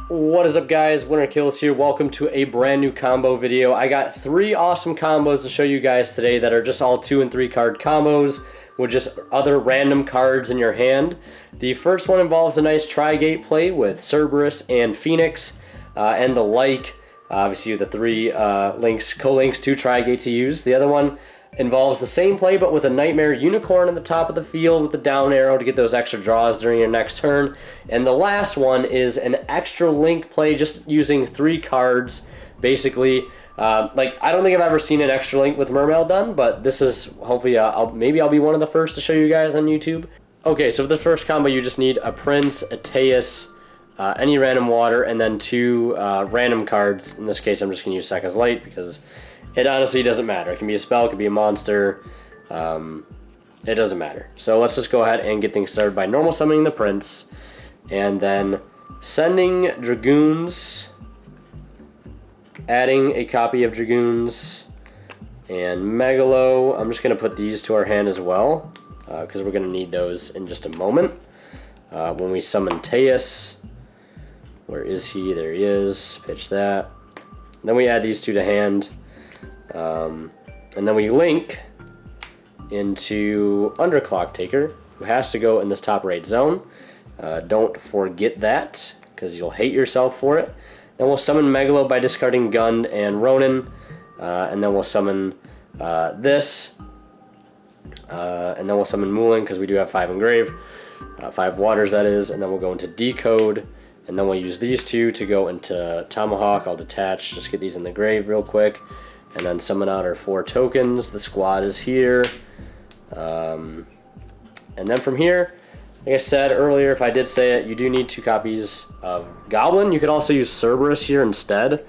What is up, guys? Winner Kills here. Welcome to a brand new combo video. I got 3 awesome combos to show you guys today that are just all 2 and 3 card combos with just other random cards in your hand. The first one involves a nice tri-gate play with Cerberus and Phoenix and the like. Obviously the 3 co-links to tri-gate to use. The other one involves the same play but with a Nightmare Unicorn in the top of the field with the down arrow to get those extra draws during your next turn. And the last one is an extra link play just using 3 cards basically. Like, I don't think I've ever seen an extra link with Mermail done, but this is hopefully maybe I'll be one of the first to show you guys on YouTube. Okay, so for the first combo you just need a Prince, a Teus, any random water, and then 2 random cards. In this case I'm just going to use Sekka's Light because it honestly doesn't matter. It can be a spell, it can be a monster. It doesn't matter. So let's just go ahead and get things started by normal summoning the Prince, and then sending Dragoons, adding a copy of Dragoons, and Megalo. I'm just going to put these to our hand as well, because we're going to need those in just a moment. When we summon Teus, where is he? There he is. Pitch that. Then we add these 2 to hand. And then we link into Underclock Taker, who has to go in this top right zone. Don't forget that, because you'll hate yourself for it. Then we'll summon Megalo by discarding Gund and Ronin. And then we'll summon this. And then we'll summon Moulin, because we do have 5 engrave. 5 waters, that is. And then we'll go into Decode. And then we'll use these 2 to go into Tomahawk. I'll detach, just get these in the grave real quick. And then summon out our 4 tokens. The squad is here. And then from here, like I said earlier, if I did say it, you do need 2 copies of Goblin. You could also use Cerberus here instead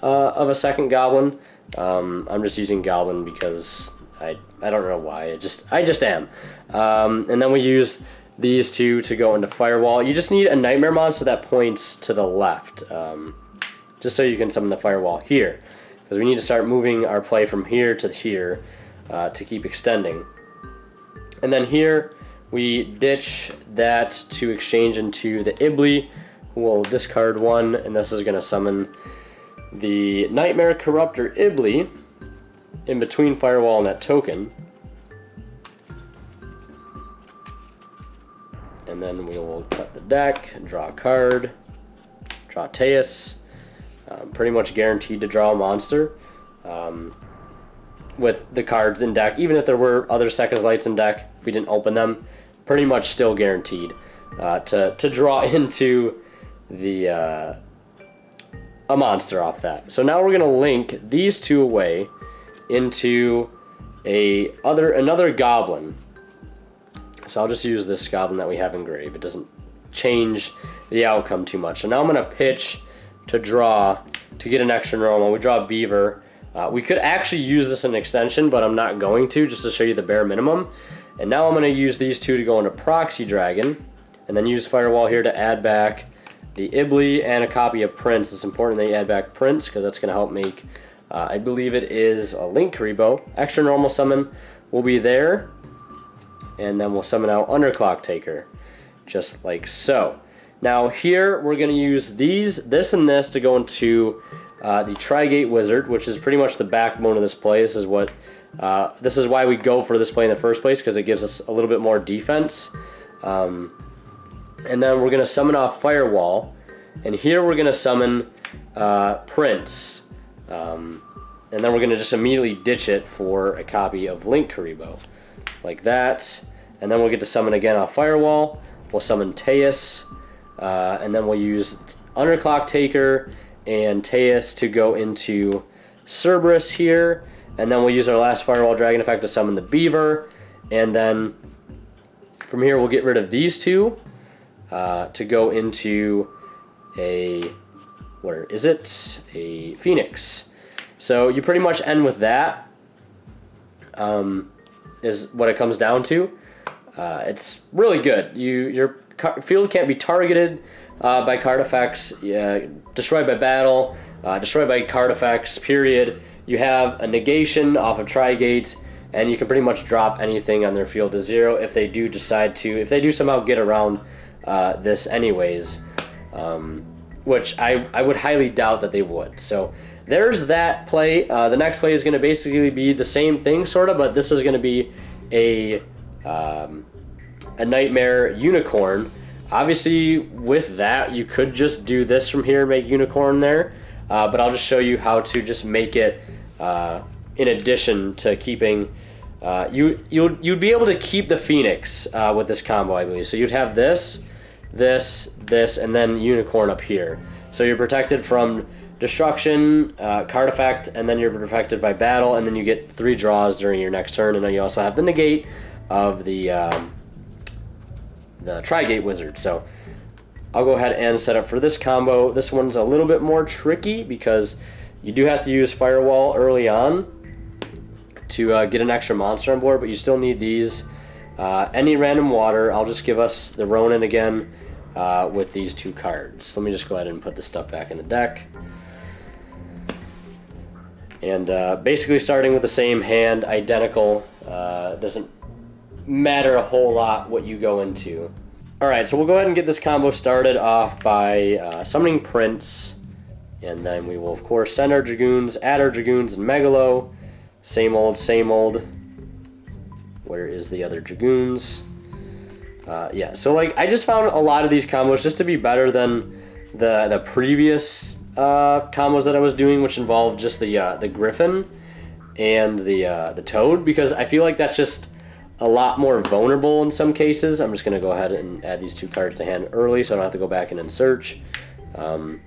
of a second Goblin. I'm just using Goblin because I don't know why. I just am. And then we use these 2 to go into Firewall. You just need a Nightmare monster that points to the left, just so you can summon the Firewall here, because we need to start moving our play from here to here to keep extending. And then here we ditch that to exchange into the Ibli, who will discard 1, and this is going to summon the Nightmare Corruptor Ibli in between Firewall and that token. And then we will cut the deck, draw a card, draw Teus. Pretty much guaranteed to draw a monster with the cards in deck. Even if there were other Sekka's Lights in deck, if we didn't open them, pretty much still guaranteed to draw into the a monster off that. So now we're going to link these 2 away into another Goblin. So I'll just use this Goblin that we have engraved. It doesn't change the outcome too much. So now I'm going to pitch to draw to get an extra normal. We draw Beaver. We could actually use this in extension, but I'm not going to, just to show you the bare minimum. And now I'm going to use these 2 to go into Proxy Dragon, and then use Firewall here to add back the Ibli and a copy of Prince. It's important that you add back Prince, because that's going to help make, I believe it is a Link Karibo. Extra normal summon will be there, and then we'll summon out Underclock Taker, just like so. Now here we're going to use this and this to go into the Tri-Gate Wizard, which is pretty much the backbone of this play. This is why we go for this play in the first place, because it gives us a little bit more defense. And then we're going to summon off Firewall, and here we're going to summon Prince. And then we're going to just immediately ditch it for a copy of Link Karibo, like that. And then we'll get to summon again off Firewall. We'll summon Teus. And then we'll use Underclock Taker and Teus to go into Cerberus here. And then we'll use our last Firewall Dragon effect to summon the Beaver. And then from here we'll get rid of these 2 to go into where is it? A Phoenix. So you pretty much end with that, is what it comes down to. It's really good. Your field can't be targeted by card effects, destroyed by battle, destroyed by card effects, period. You have a negation off of Tri-Gate, and you can pretty much drop anything on their field to 0 if they do somehow get around this anyways. which I would highly doubt that they would. So there's that play. The next play is going to basically be the same thing, sort of, but this is going to be a Nightmare Unicorn. Obviously, with that, you could just do this from here, make Unicorn there, but I'll just show you how to just make it in addition to keeping. You'd be able to keep the Phoenix with this combo, I believe. So you'd have this, and then Unicorn up here. So you're protected from destruction, card effect, and then you're protected by battle, and then you get 3 draws during your next turn, and then you also have the negate of the Tri-Gate Wizard. So I'll go ahead and set up for this combo. This one's a little bit more tricky because you do have to use Firewall early on to get an extra monster on board, but you still need these. Any random water, I'll just give us the Ronin again with these 2 cards. Let me just go ahead and put this stuff back in the deck. And basically starting with the same hand, identical, doesn't matter a whole lot what you go into. Alright, so we'll go ahead and get this combo started off by summoning Prince, and then we will of course send our Dragoons, add our Dragoons and Megalo. Same old, same old. Where is the other Dragoons? Yeah, so like I just found a lot of these combos just to be better than the previous combos that I was doing, which involved just the Griffin and the Toad, because I feel like that's just a lot more vulnerable in some cases. I'm just going to go ahead and add these 2 cards to hand early so I don't have to go back in and search. And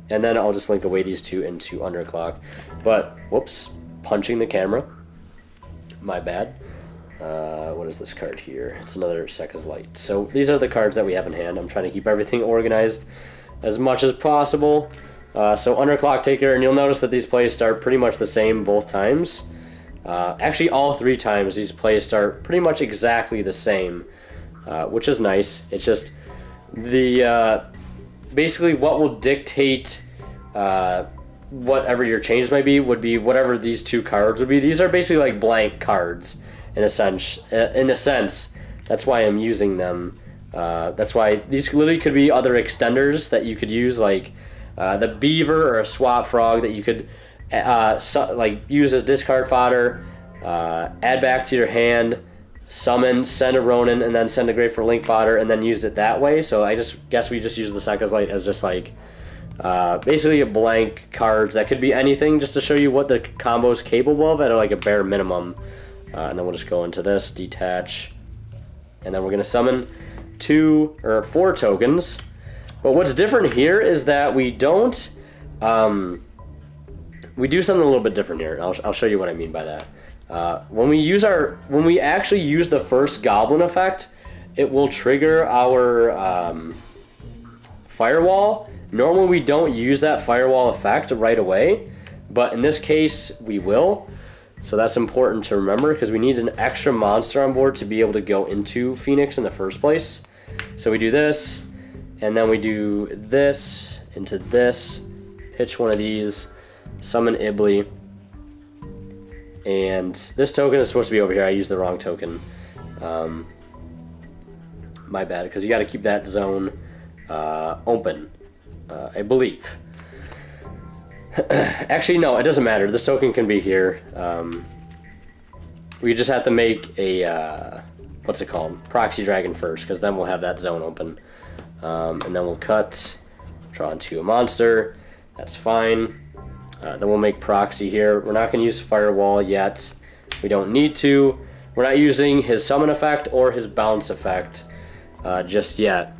then I'll just link away these 2 into Underclock. But, whoops, punching the camera. My bad. What is this card here? It's another Sekka's Light. So these are the cards that we have in hand. I'm trying to keep everything organized as much as possible. So Underclock Taker, and you'll notice that these plays start pretty much the same both times. Actually, all 3 times these plays start pretty much exactly the same, which is nice. It's just the basically what will dictate whatever your change might be would be whatever these 2 cards would be. These are basically like blank cards in a sense. That's why I'm using them. That's why these literally could be other extenders that you could use, like the Beaver or a Swap Frog that you could like use as discard fodder, add back to your hand, summon, send a Ronin, and then send a Grateful Link fodder, and then use it that way. So I just guess we just use the Sekka's Light as just like basically a blank cards that could be anything, just to show you what the combo is capable of at like a bare minimum. And then we'll just go into this, detach, and then we're gonna summon 2 or 4 tokens. But what's different here is that we don't we do something a little bit different here. I'll show you what I mean by that. When we actually use the first Goblin effect, it will trigger our Firewall. Normally we don't use that Firewall effect right away, but in this case we will. So that's important to remember because we need an extra monster on board to be able to go into Phoenix in the first place. So we do this, and then we do this into this, pitch one of these, summon Ibli, and this token is supposed to be over here. I used the wrong token. My bad, because you got to keep that zone open, I believe. Actually, no, it doesn't matter. This token can be here. We just have to make a, what's it called? Proxy Dragon first, because then we'll have that zone open. And then we'll cut, draw into a monster. That's fine. Then we'll make Proxy here. We're not going to use Firewall yet. We don't need to. We're not using his summon effect or his bounce effect just yet.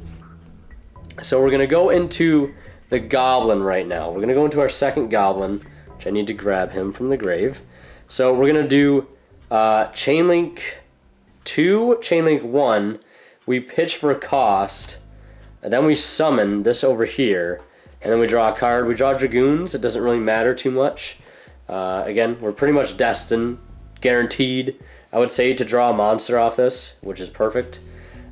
So we're going to go into the Goblin right now. We're going to go into our second Goblin, which I need to grab him from the grave. So we're going to do Chainlink 2, Chainlink 1. We pitch for a cost, and then we summon this over here, and then we draw a card. We draw Dragoons. It doesn't really matter too much. Again, we're pretty much destined, guaranteed, I would say, to draw a monster off this, which is perfect.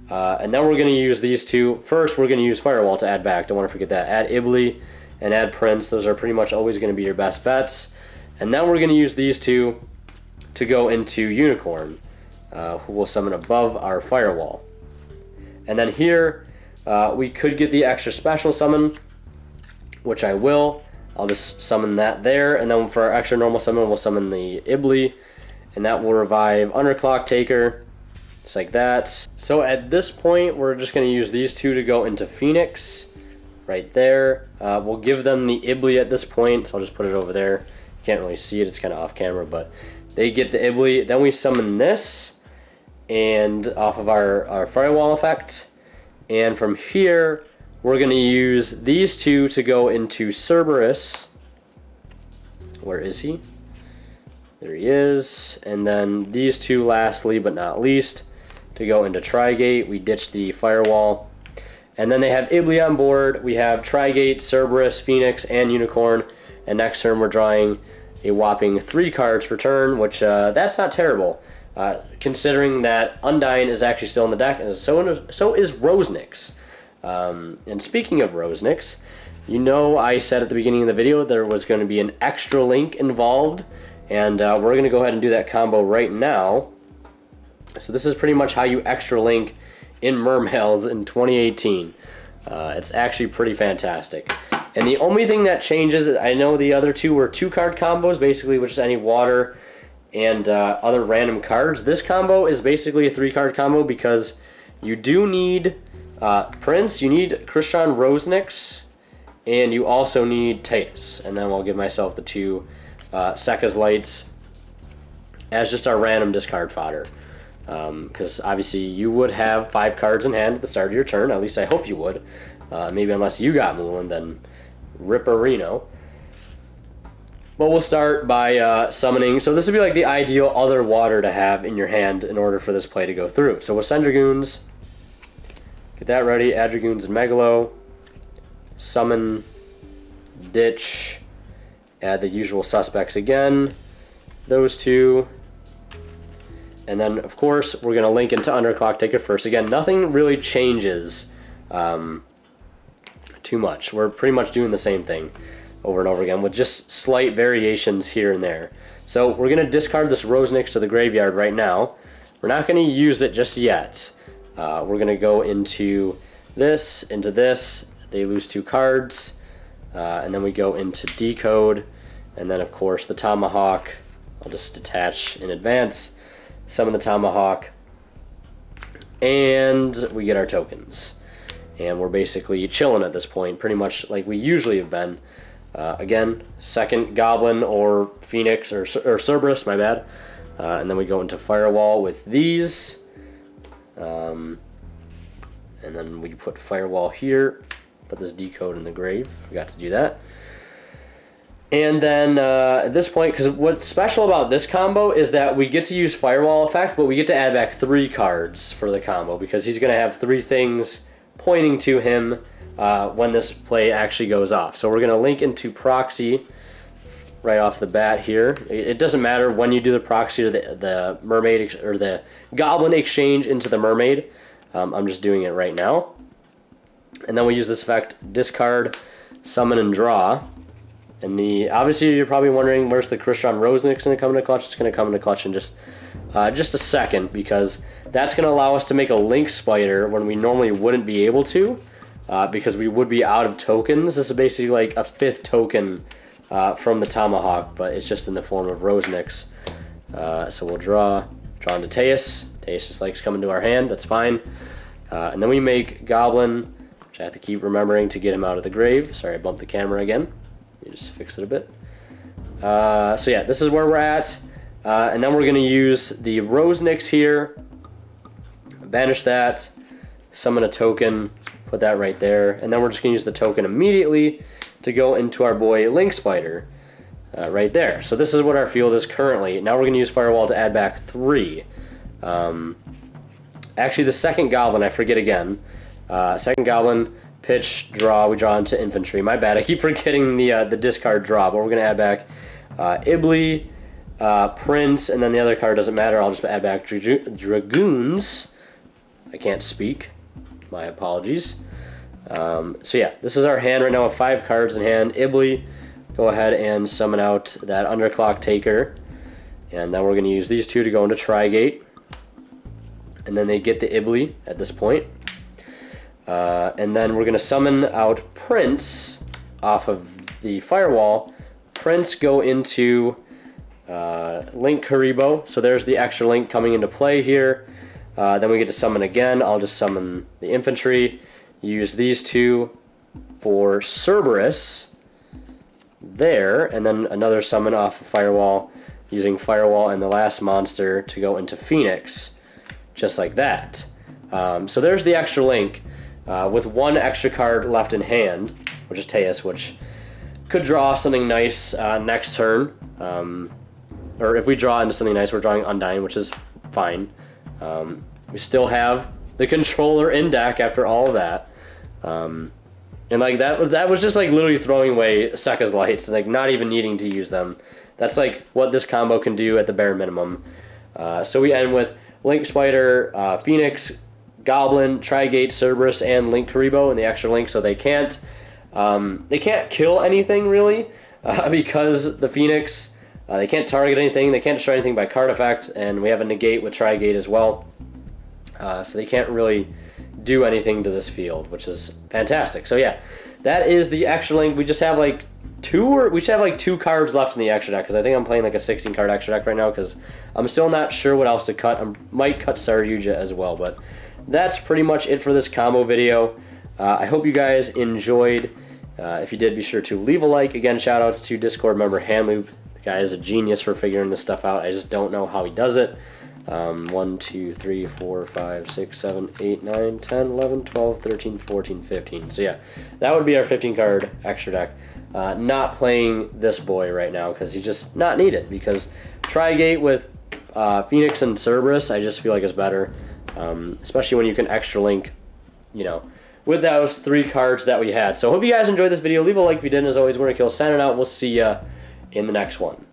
And then we're going to use these 2. First, we're going to use Firewall to add back. Don't want to forget that. Add Ibli and add Prince. Those are pretty much always going to be your best bets. And then we're going to use these 2 to go into Unicorn, who will summon above our Firewall. And then here, we could get the extra special summon which I will. I'll just summon that there, and then for our extra normal summon, we'll summon the Ibli, and that will revive Underclock Taker, just like that. So at this point, we're just going to use these two to go into Phoenix, right there. We'll give them the Ibli at this point, so I'll just put it over there. You can't really see it, it's kind of off camera, but they get the Ibli. Then we summon this, and off of our Firewall effect, and from here, we're going to use these two to go into Cerberus. Where is he? There he is. And then these two lastly, but not least, to go into Trigate. We ditch the Firewall. And then they have Ibli on board. We have Trigate, Cerberus, Phoenix, and Unicorn. And next turn we're drawing a whopping 3 cards for turn, which that's not terrible. Considering that Undyne is actually still in the deck, and so is Rosenix. And speaking of Rosenix, you know I said at the beginning of the video there was going to be an extra link involved, and we're going to go ahead and do that combo right now. So this is pretty much how you extra link in Mermails in 2018. It's actually pretty fantastic. And the only thing that changes, I know the other two were 2-card combos, basically, which is any water and other random cards. This combo is basically a 3-card combo because you do need Prince, you need Christian Rosenix, and you also need Teus. And then I'll give myself the 2 Sekka's Lights as just our random discard fodder. Because obviously you would have 5 cards in hand at the start of your turn, at least I hope you would. Maybe unless you got Moulin, then Ripperino. But we'll start by summoning. So this would be like the ideal other water to have in your hand in order for this play to go through. So we'll send Dragoons. Get that ready. Add Dragoons and Megalo. Summon. Ditch. Add the usual suspects again. Those 2. And then, of course, we're going to link into Underclock Taker first. Again, nothing really changes too much. We're pretty much doing the same thing over and over again with just slight variations here and there. So we're going to discard this Rosenix to the graveyard right now. We're not going to use it just yet. We're going to go into this. They lose 2 cards. And then we go into Decode. And then, of course, the Tomahawk. I'll just detach in advance. Summon the Tomahawk. And we get our tokens. And we're basically chilling at this point, pretty much like we usually have been. Again, second Goblin or Phoenix or Cerberus, my bad. And then we go into Firewall with these. And then we put Firewall here. Put this Decode in the grave. Forgot to do that. And then at this point, because what's special about this combo is that we get to use Firewall effect, but we get to add back 3 cards for the combo because he's going to have 3 things pointing to him when this play actually goes off. So we're going to link into Proxy right off the bat here. It doesn't matter when you do the Proxy or the Mermaid or the Goblin exchange into the Mermaid. I'm just doing it right now. And then we use this effect, discard, summon, and draw. And obviously you're probably wondering where's the Christian Rosenix going to come into clutch. It's going to come into clutch in just a second, because that's going to allow us to make a Link Spider when we normally wouldn't be able to, because we would be out of tokens. This is basically like a 5th token from the Tomahawk, but it's just in the form of Rosenix. So we'll draw into Teus. Teus just likes coming to our hand. That's fine. And then we make Goblin, which I have to keep remembering to get him out of the grave. Sorry, I bumped the camera again. Let me just fix it a bit. So yeah, this is where we're at. And then we're going to use the Rosenix here. Banish that. Summon a token. Put that right there. And then we're just going to use the token immediately to go into our boy Link Spider. Right there. So this is what our field is currently. Now we're going to use Firewall to add back 3. Actually, the second Goblin, I forget again. Second Goblin... Pitch, draw, we draw into infantry. My bad, I keep forgetting the discard draw, but we're going to add back Ibli, Prince, and then the other card doesn't matter. I'll just add back Dragoons. I can't speak. My apologies. So yeah, this is our hand right now with 5 cards in hand. Ibli, go ahead and summon out that Underclock Taker. And then we're going to use these 2 to go into Trigate. And then they get the Ibli at this point. And then we're going to summon out Prince off of the firewall, prints go into Link Karibo. So there's the extra link coming into play here. Then we get to summon again. I'll just summon the infantry. Use these two for Cerberus there, and then another summon off of Firewall, using Firewall and the last monster to go into Phoenix, just like that. So there's the extra link with one extra card left in hand, which is Teus, which could draw something nice next turn. Or if we draw into something nice, we're drawing Undying, which is fine. We still have the controller in deck after all of that. And like that was just like literally throwing away Sekka's lights and like not even needing to use them. That's like what this combo can do at the bare minimum. So we end with Link Spider, Phoenix, Goblin, Trigate, Cerberus, and Link Karibo and the extra link. So they can't kill anything really because the Phoenix, they can't target anything, they can't destroy anything by card effect, and we have a negate with Trigate as well. So they can't really do anything to this field, which is fantastic. So yeah, that is the extra link. We just have like we should have like 2 cards left in the extra deck, because I think I'm playing like a 16 card extra deck right now, because I'm still not sure what else to cut. I might cut Saryuja as well, but that's pretty much it for this combo video. I hope you guys enjoyed. If you did, be sure to leave a like. Again, shout outs to Discord member Handloop. The guy is a genius for figuring this stuff out. I just don't know how he does it. 1, 2, 3, 4, 5, 6, 7, 8, 9, 10, 11, 12, 13, 14, 15. So yeah, that would be our 15 card extra deck. Not playing this boy right now because he's just not needed, because Trigate with Phoenix and Cerberus I just feel like is better, especially when you can extra link, you know, with those 3 cards that we had. So hope you guys enjoyed this video. Leave a like if you did, and as always, we're gonna kill signing out. We'll see ya in the next one.